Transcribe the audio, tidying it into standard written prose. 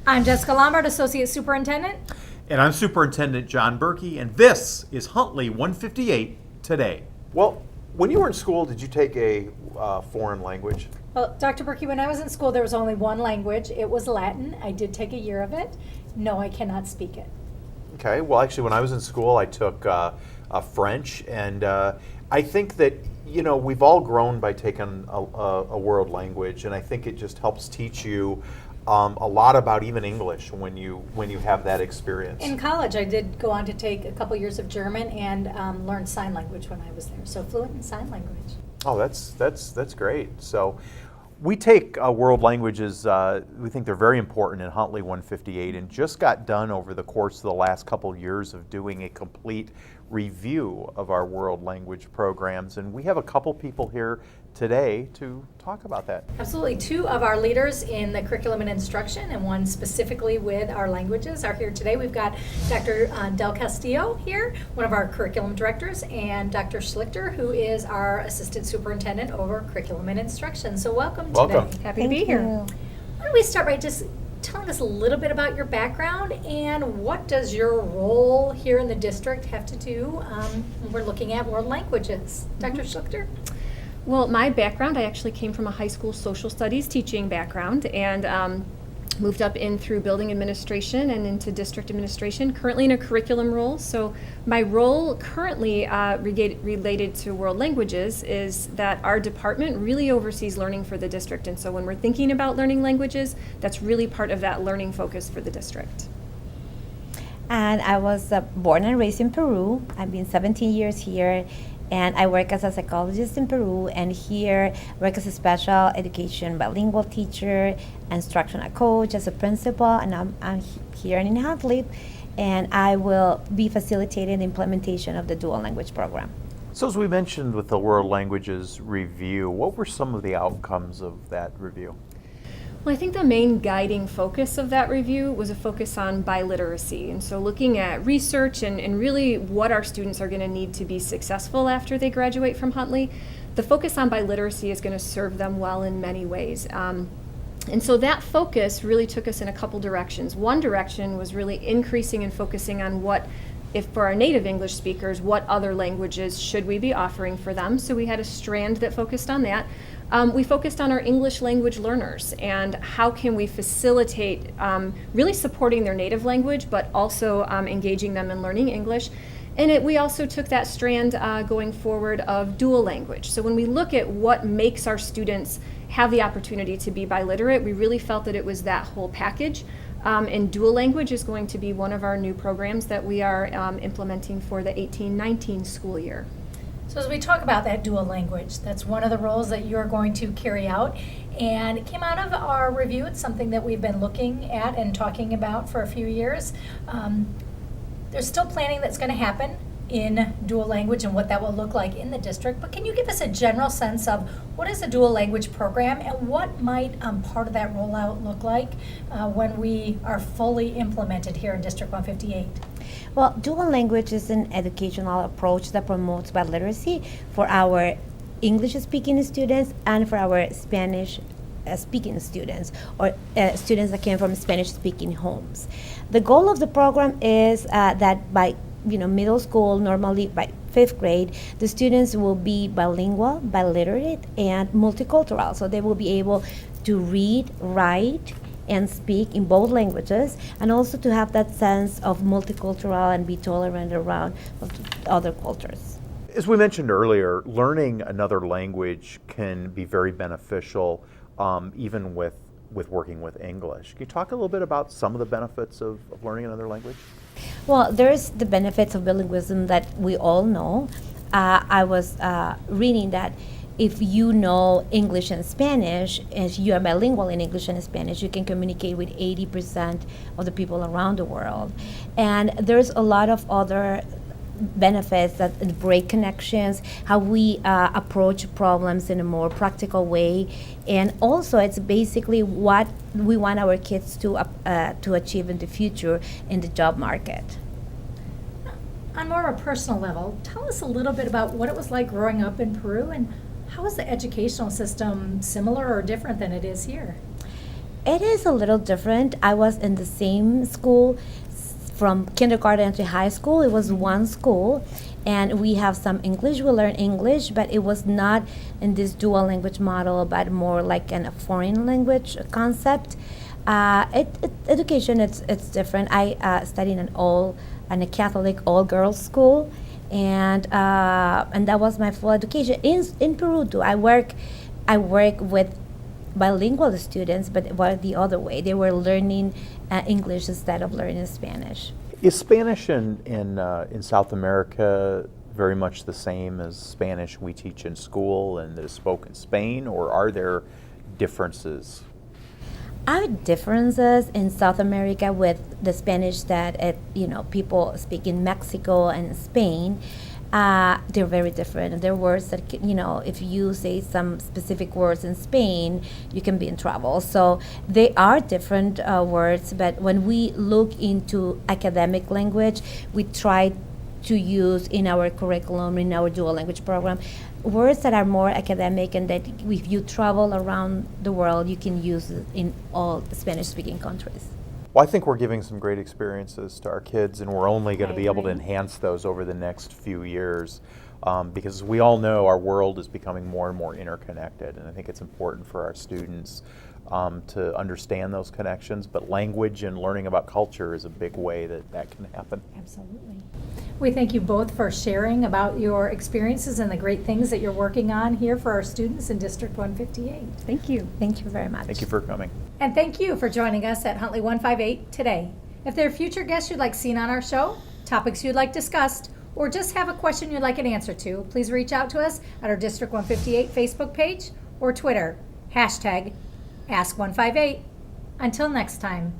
I'm Jessica Lombard, Associate Superintendent. And I'm Superintendent John Berkey, and this is Huntley 158 Today. Well, when you were in school, did you take a foreign language? Well, Dr. Berkey, when I was in school, there was only one language. It was Latin. I did take a year of it. No, I cannot speak it. Okay, well, actually, when I was in school, I took French, and I think that, you know, we've all grown by taking a world language, and I think it just helps teach you a lot about even English when you have that experience. In college, I did go on to take a couple years of German and learn sign language when I was there. So fluent in sign language. Oh, that's great. So we take world languages, we think they're very important in Huntley 158, and just got done over the course of the last couple years of doing a complete review of our world language programs. And we have a couple people here today to talk about that. Absolutely. Two of our leaders in the curriculum and instruction, and one specifically with our languages, are here today. We've got Dr. Del Castillo here, one of our curriculum directors, and Dr. Schlichter, who is our assistant superintendent over curriculum and instruction. So welcome Welcome. today. Happy to be here. Why don't we start by just telling us a little bit about your background and what does your role here in the district have to do when we're looking at world languages? Dr. Schlichter? Well, my background, I actually came from a high school social studies teaching background and moved up in through building administration and into district administration, currently in a curriculum role. So my role currently related to world languages is that our department really oversees learning for the district. And so when we're thinking about learning languages, that's really part of that learning focus for the district. And I was born and raised in Peru. I've been 17 years here. And I work as a psychologist in Peru, and here work as a special education bilingual teacher, instructional coach, as a principal, and I'm here in Huntley, and I will be facilitating the implementation of the dual language program. So as we mentioned with the world languages review, what were some of the outcomes of that review? Well, I think the main guiding focus of that review was a focus on biliteracy. And so looking at research and really what our students are going to need to be successful after they graduate from Huntley, the focus on biliteracy is going to serve them well in many ways. And so that focus really took us in a couple directions. One direction was really increasing and focusing on what, if for our native English speakers, what other languages should we be offering for them. So we had a strand that focused on that. We focused on our English language learners and how can we facilitate really supporting their native language, but also engaging them in learning English. And we also took that strand going forward of dual language. So when we look at what makes our students have the opportunity to be biliterate, we really felt that it was that whole package. And dual language is going to be one of our new programs that we are implementing for the 18-19 school year. So as we talk about that dual language, that's one of the roles that you're going to carry out. And it came out of our review. It's something that we've been looking at and talking about for a few years. There's still planning that's going to happen in dual language and what that will look like in the district. But can you give us a general sense of what is a dual language program and what might part of that rollout look like when we are fully implemented here in District 158? Well, dual language is an educational approach that promotes biliteracy for our English-speaking students and for our Spanish-speaking students or students that came from Spanish-speaking homes. The goal of the program is that by middle school, normally by 5th grade, the students will be bilingual, biliterate, and multicultural. So they will be able to read, write, and speak in both languages, and also to have that sense of multicultural and be tolerant around other cultures. As we mentioned earlier, learning another language can be very beneficial even with working with English. Can you talk a little bit about some of the benefits of learning another language? Well, there's the benefits of bilingualism that we all know. I was reading that if you know English and Spanish, and you are bilingual in English and Spanish, you can communicate with 80% of the people around the world. And there's a lot of other benefits that break connections, how we approach problems in a more practical way, and also it's basically what we want our kids to achieve in the future in the job market. On more of a personal level, tell us a little bit about what it was like growing up in Peru and how is the educational system similar or different than it is here? It is a little different. I was in the same school from kindergarten to high school. It was one school, and we have some English. We learn English, but it was not in this dual language model, but more like a foreign language concept. Education, it's different. I studied in a Catholic all girls school, and that was my full education. In Peru too, I work with bilingual students, but it was the other way. They were learning English instead of learning Spanish. Is Spanish in South America very much the same as Spanish we teach in school and that is spoken in Spain, or are there differences? Are differences in South America with the Spanish that people speak in Mexico and Spain. They're very different. There are words that if you say some specific words in Spain, you can be in trouble. So they are different words. But when we look into academic language, we try to use in our curriculum, in our dual language program, words that are more academic and that if you travel around the world, you can use it in all Spanish-speaking countries. Well, I think we're giving some great experiences to our kids, and we're only going to I be able to agree. enhance those over the next few years because we all know our world is becoming more and more interconnected, and I think it's important for our students to understand those connections, but language and learning about culture is a big way that can happen. Absolutely. We thank you both for sharing about your experiences and the great things that you're working on here for our students in District 158. Thank you. Thank you very much. Thank you for coming. And thank you for joining us at Huntley 158 today. If there are future guests you'd like seen on our show, topics you'd like discussed, or just have a question you'd like an answer to, please reach out to us at our District 158 Facebook page or Twitter, #Ask158. Until next time.